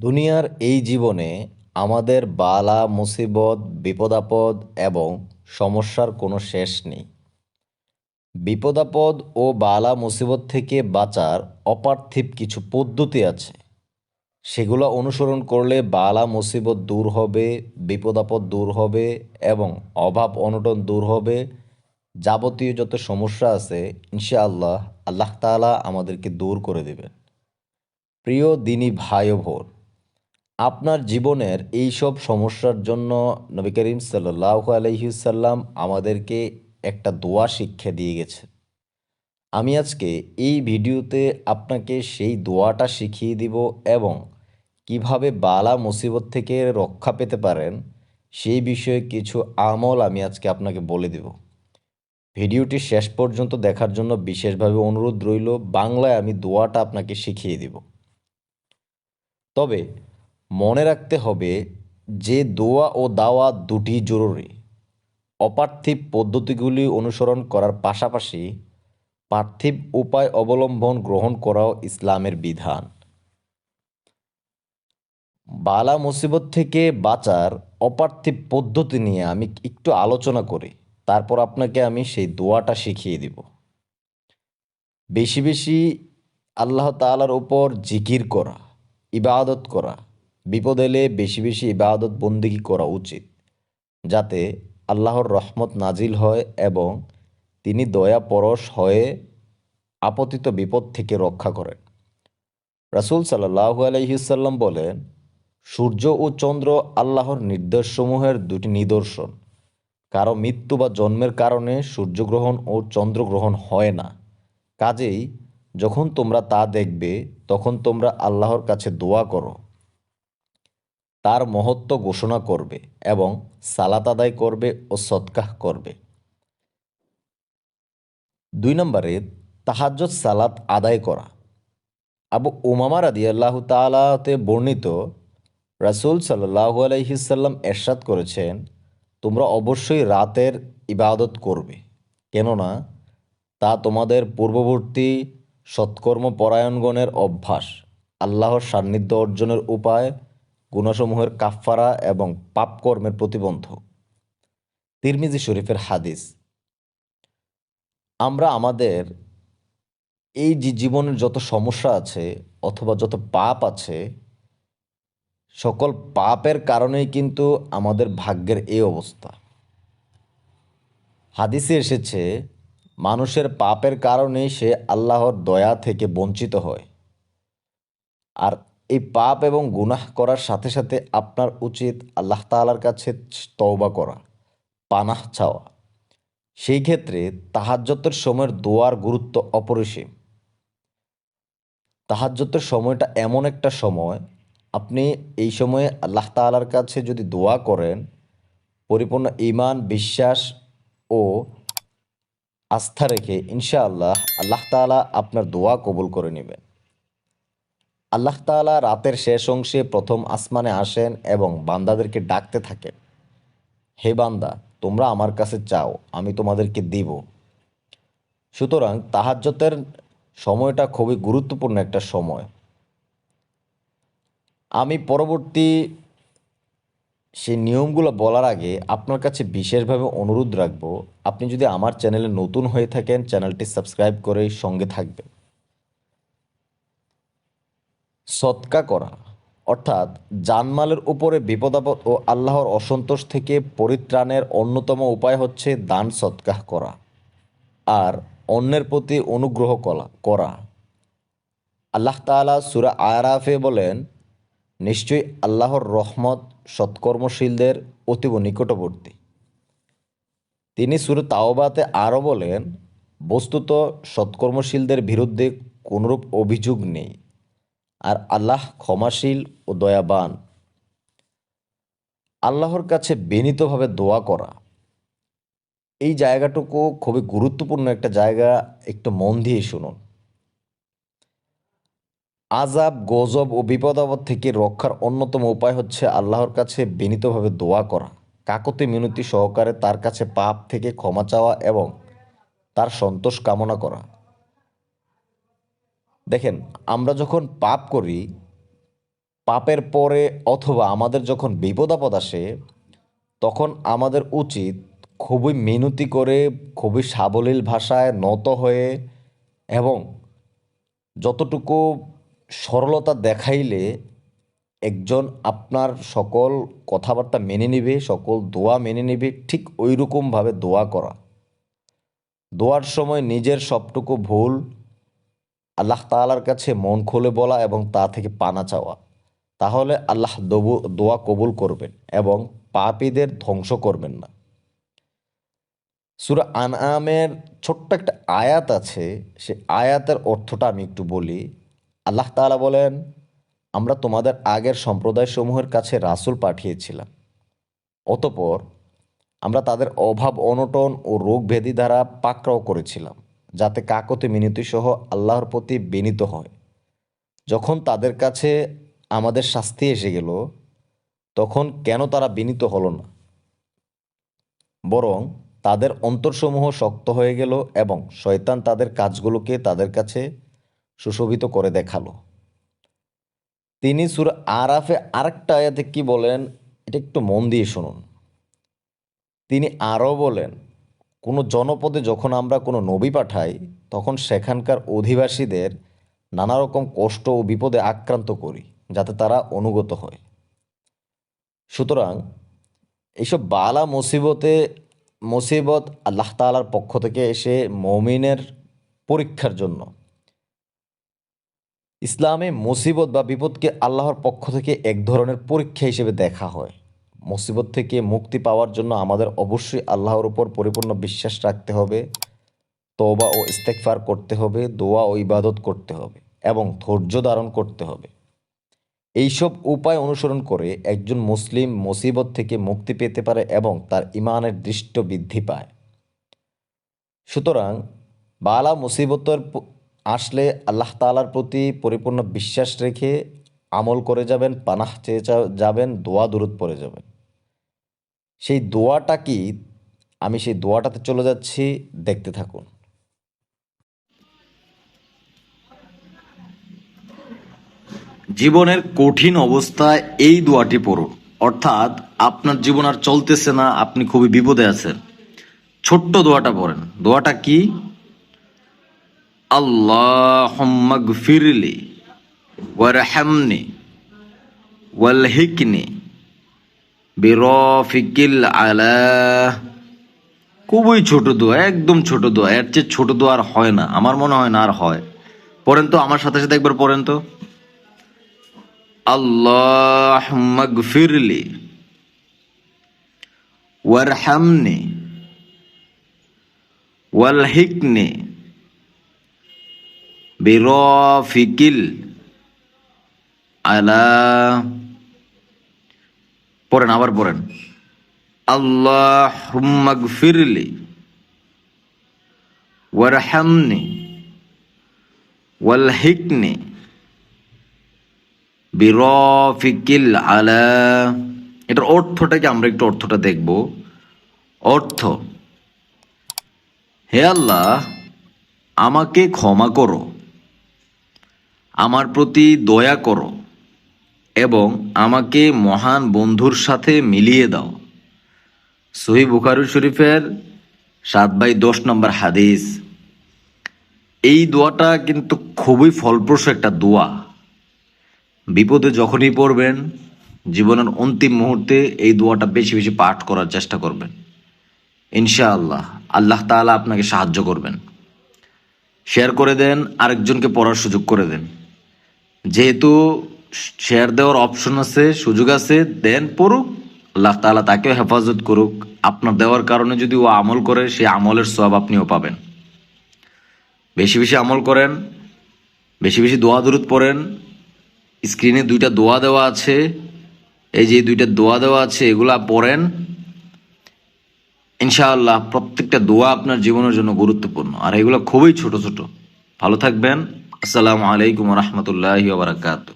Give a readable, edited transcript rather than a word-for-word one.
দুনিয়ার এই জীবনে আমাদের বালা মুসিবত বিপদাপদ এবং সমস্যার কোনো শেষ নেই। বিপদাপদ ও বালা মুসিবত থেকে বাঁচার অপার্থিব কিছু পদ্ধতি আছে। সেগুলো অনুসরণ করলে বালা মুসিবত দূর হবে, বিপদাপদ দূর হবে এবং অভাব অনটন দূর হবে। যাবতীয় যত সমস্যা আছে ইনশাআল্লাহ আল্লাহ তাআলা আমাদেরকে দূর করে দেবেন। প্রিয় দিনী ভাই ও বোন, আপনার জীবনের এই সব সমস্যার জন্য নবী করিম সাল্লাল্লাহু আলাইহি সাল্লাম আমাদেরকে একটা দোয়া শিক্ষা দিয়ে গেছে। আমি আজকে এই ভিডিওতে আপনাকে সেই দোয়াটা শিখিয়ে দিব এবং কিভাবে বালা মুসিবত থেকে রক্ষা পেতে পারেন সেই বিষয়ে কিছু আমল আমি আজকে আপনাকে বলে দেব। ভিডিওটি শেষ পর্যন্ত দেখার জন্য বিশেষভাবে অনুরোধ রইল। বাংলায় আমি দোয়াটা আপনাকে শিখিয়ে দিব। তবে মনে রাখতে হবে যে দোয়া ও দাওয়া দুটি জরুরি। অপার্থিব পদ্ধতিগুলি অনুসরণ করার পাশাপাশি পার্থিব উপায় অবলম্বন গ্রহণ করাও ইসলামের বিধান। বালা মুসিবত থেকে বাঁচার অপার্থিব পদ্ধতি নিয়ে আমি একটু আলোচনা করি, তারপর আপনাকে আমি সেই দোয়াটা শিখিয়ে দিব। বেশি বেশি আল্লাহ তাআলার উপর জিকির করা, ইবাদত করা, বিপদ এলে বেশি বেশি ইবাদত বন্দেগী করা উচিত, যাতে আল্লাহর রহমত নাজিল হয় এবং তিনি দয়া পরশ হয়ে আপতিত বিপদ থেকে রক্ষা করেন। রাসূল সাল্লাল্লাহু আলাইহি সাল্লাম বলেন, সূর্য ও চন্দ্র আল্লাহর নির্দেশসমূহের দুটি নিদর্শন। কারো মৃত্যু বা জন্মের কারণে সূর্যগ্রহণ ও চন্দ্রগ্রহণ হয় না। কাজেই যখন তোমরা তা দেখবে তখন তোমরা আল্লাহর কাছে দোয়া করো, তার মহত্ব ঘোষণা করবে এবং সালাত আদায় করবে ও সদকাহ করবে। 2 নম্বরে তাহাজ্জুদ সালাত আদায় করা। আবু উমামা রাদিয়াল্লাহু তাআলা হতে বর্ণিত, রাসূল সাল্লাল্লাহু আলাইহি সাল্লাম এরশাদ করেছেন, তোমরা অবশ্যই রাতের ইবাদত করবে, কেননা তা তোমাদের পূর্ববর্তী সৎকর্ম পরায়ণগণের অভ্যাস, আল্লাহর সান্নিধ্য অর্জনের উপায়, গুনাহসমূহের কাফফারা এবং পাপকর্মের প্রতিবন্ধক। তিরমিজি শরীফের হাদিস। আমরা আমাদের এই যে জীবনের যত সমস্যা আছে অথবা যত পাপ আছে, সকল পাপের কারণেই কিন্তু আমাদের ভাগ্যের এই অবস্থা। হাদিসে এসেছে, মানুষের পাপের কারণেই সে আল্লাহর দয়া থেকে বঞ্চিত হয়। আর এই পাপ এবং গুনাহ করার সাথে সাথে আপনার উচিত আল্লাহ তাআলার কাছে তওবা করা, পানাহ চাওয়া। সেই ক্ষেত্রে তাহাজ্জুদের সময়ের দোয়ার গুরুত্ব অপরিসীম। তাহাজ্জুদের সময়টা এমন একটা সময়, আপনি এই সময়ে আল্লাহ তাআলার কাছে যদি দোয়া করেন, পরিপূর্ণ ঈমান, বিশ্বাস ও আস্থা রেখে ইনশাআল্লাহ আল্লাহ তাআলা আপনার দোয়া কবুল করে নেবেন। আল্লাহ তাআলা রাতের শেষ অংশে প্রথম আসমানে আসেন এবং বান্দাদেরকে ডাকতে থাকেন, হে বান্দা, তোমরা আমার কাছে চাও, আমি তোমাদেরকে দিব। সুতরাং তাহাজ্জুদের সময়টা খুবই গুরুত্বপূর্ণ একটা সময়। আমি পরবর্তী সেই নিয়মগুলো বলার আগে আপনার কাছে বিশেষভাবে অনুরোধ রাখব, আপনি যদি আমার চ্যানেলে নতুন হয়ে থাকেন চ্যানেলটি সাবস্ক্রাইব করে সঙ্গে থাকবেন। সদকা করা অর্থাৎ জানমালের উপরে বিপদাপদ ও আল্লাহর অসন্তোষ থেকে পরিত্রাণের অন্যতম উপায় হচ্ছে দান সদকাহ করা আর অন্যের প্রতি অনুগ্রহ করা। আল্লাহ তাআলা সূরা আরাফে বলেন, নিশ্চয়ই আল্লাহর রহমত সৎকর্মশীলদের অতীব নিকটবর্তী। তিনি সূরা তাওবাতে আরও বলেন, বস্তুত সৎকর্মশীলদের বিরুদ্ধে কোনরূপ অভিযোগ নেই আর আল্লাহ ক্ষমাশীল ও দয়াবান। আল্লাহর কাছে বিনীতভাবে দোয়া করা, এই জায়গাটুকু খুবই গুরুত্বপূর্ণ একটা জায়গা, একটু মন দিয়ে শুনুন। আযাব, গজব ও বিপদ-আপদ থেকে রক্ষার অন্যতম উপায় হচ্ছে আল্লাহর কাছে বিনীতভাবে দোয়া করা, কাকুতি মিনতি সহকারে তার কাছে পাপ থেকে ক্ষমা চাওয়া এবং তার সন্তোষ কামনা করা। দেখেন, আমরা যখন পাপ করি পাপের পরে অথবা আমাদের যখন বিপদ আপদ আসে, তখন আমাদের উচিত খুবই মিনতি করে, খুবই সাবলীল ভাষায় নত হয়ে এবং যতটুকু সরলতা দেখাইলে একজন আপনার সকল কথাবার্তা মেনে নিবে, সকল দোয়া মেনে নিবে, ঠিক ওই রকমভাবে দোয়া করা। দোয়ার সময় নিজের সবটুকু ভুল আল্লাহ তাআলার কাছে মন খুলে বলা এবং তা থেকে পানা চাওয়া। তাহলে আল্লাহ দোয়া কবুল করবেন এবং পাপীদের ধ্বংস করবেন না। সূরা আনআমের ছোট্ট একটা আয়াত আছে, সে আয়াতের অর্থটা আমি একটু বলি। আল্লাহ তাআলা বলেন, আমরা তোমাদের আগের সম্প্রদায়সমূহের কাছে রাসূল পাঠিয়েছিলাম। অতঃপর আমরা তাদের অভাব অনটন ও রোগ ব্যাধি দ্বারা পাকড়াও করেছিলাম, যাতে কাকতি মিনতি সহ আল্লাহর প্রতি বিনীত হয়। যখন তাদের কাছে আমাদের শাস্তি এসে গেল, তখন কেন তারা বিনীত হলো না, বরং তাদের অন্তরসমূহ শক্ত হয়ে গেল এবং শয়তান তাদের কাজগুলোকে তাদের কাছে সুশোভিত করে দেখালো। তিনি সূরা আরাফে আরেকটা আয়াতে কি বলেন, এটা একটু মন দিয়ে শুনুন। তিনি আরও বলেন, কোনো জনপদে যখন আমরা কোনো নবী পাঠাই, তখন সেখানকার অধিবাসীদের নানা রকম কষ্ট ও বিপদে আক্রান্ত করি, যাতে তারা অনুগত হয়। সুতরাং এইসব বালা মুসিবত আল্লাহ তাআলার পক্ষ থেকে এসে মমিনের পরীক্ষার জন্য। ইসলামে মুসিবত বা বিপদকে আল্লাহর পক্ষ থেকে এক ধরনের পরীক্ষা হিসেবে দেখা হয়। মুসিবত থেকে মুক্তি পাওয়ার জন্য আমাদের অবশ্যই আল্লাহর উপর পরিপূর্ণ বিশ্বাস রাখতে হবে, তওবা ও ইস্তেগফার করতে হবে, দোয়া ও ইবাদত করতে হবে এবং ধৈর্য ধারণ করতে হবে। এইসব উপায় অনুসরণ করে একজন মুসলিম মুসিবত থেকে মুক্তি পেতে পারে এবং তার ঈমানের দৃষ্টি বৃদ্ধি পায়। সুতরাং বালা মুসিবতের আসলে আল্লাহ তাআলার প্রতি পরিপূর্ণ বিশ্বাস রেখে আমল করে যাবেন, পানাহ চেয়ে যাবেন, দোয়া দুরূদ পড়ে যাবেন। সেই দোয়াটা কি, আমি সেই দোয়াটাতে চলে যাচ্ছি, দেখতে থাকুন। জীবনের কঠিন অবস্থায় এই দোয়াটি পড়ুন। অর্থাৎ আপনার জীবন আর চলতেছে না, আপনি খুবই বিপদে আছেন, ছোট্ট দোয়াটা পড়েন। দোয়াটা কি? আল্লাহুম্মা গফিরলি ওয়ারহামনি ওয়ালহিকনি বিরফিকিল আলা। খুবই ছোট দোয়া, একদম ছোট দোয়া, এর চেয়ে ছোট দোয়া আর হয় না, আমার মনে হয় না আর হয়। পড়েন তো আমার সাথে সাথে একবার পড়েন তো। আল্লাহুম্মা গফিরলি ওয়ারহামনি ওয়ালহিকনি বিরফিকিল আলা। পড়েন, আবার পড়েন। আল্লাহুম্মা গফিরলি ওয়ারহামনি ওয়ালহিকনি বিরফিকিল আলা। এটার অর্থটা কি, আমরা একটু অর্থটা দেখব। অর্থ: হে আল্লাহ, আমাকে ক্ষমা করো, আমার প্রতি দয়া করো এবং আমাকে মহান বন্ধুর সাথে মিলিয়ে দাও। সহিহ বুখারী শরীফের 7/10 নম্বর হাদিস। এই দোয়াটা কিন্তু খুবই ফলপ্রসূ একটা দোয়া। বিপদে যখনই পড়বেন, জীবনের অন্তিম মুহূর্তে এই দোয়াটা বেশি বেশি পাঠ করার চেষ্টা করবেন। ইনশাআল্লাহ আল্লাহ তাআলা আপনাকে সাহায্য করবেন। শেয়ার করে দেন, আরেকজনকে পড়ার সুযোগ করে দেন। যেহেতু শেয়ার দেওয়ার অপশন আছে, সুযোগ আছে, দেন, পড়ুক, আল্লাহ তাআলা তাকেও হেফাজত করুক। আপনার দেওয়ার কারণে যদি ও আমল করে, সেই আমলের সওয়াব আপনিও পাবেন। বেশি বেশি আমল করেন, বেশি বেশি দোয়া দুরূদ পড়েন। স্ক্রিনে 2টা দোয়া দেওয়া আছে, এই যে 2টা দোয়া দেওয়া আছে, এগুলা পড়েন। ইনশাআল্লাহ প্রত্যেকটা দোয়া আপনার জীবনের জন্য গুরুত্বপূর্ণ, আর এগুলো খুবই ছোট ছোট। ভালো থাকবেন। আসসালামু আলাইকুম ওয়া রাহমাতুল্লাহি ওয়া বারাকাতুহু।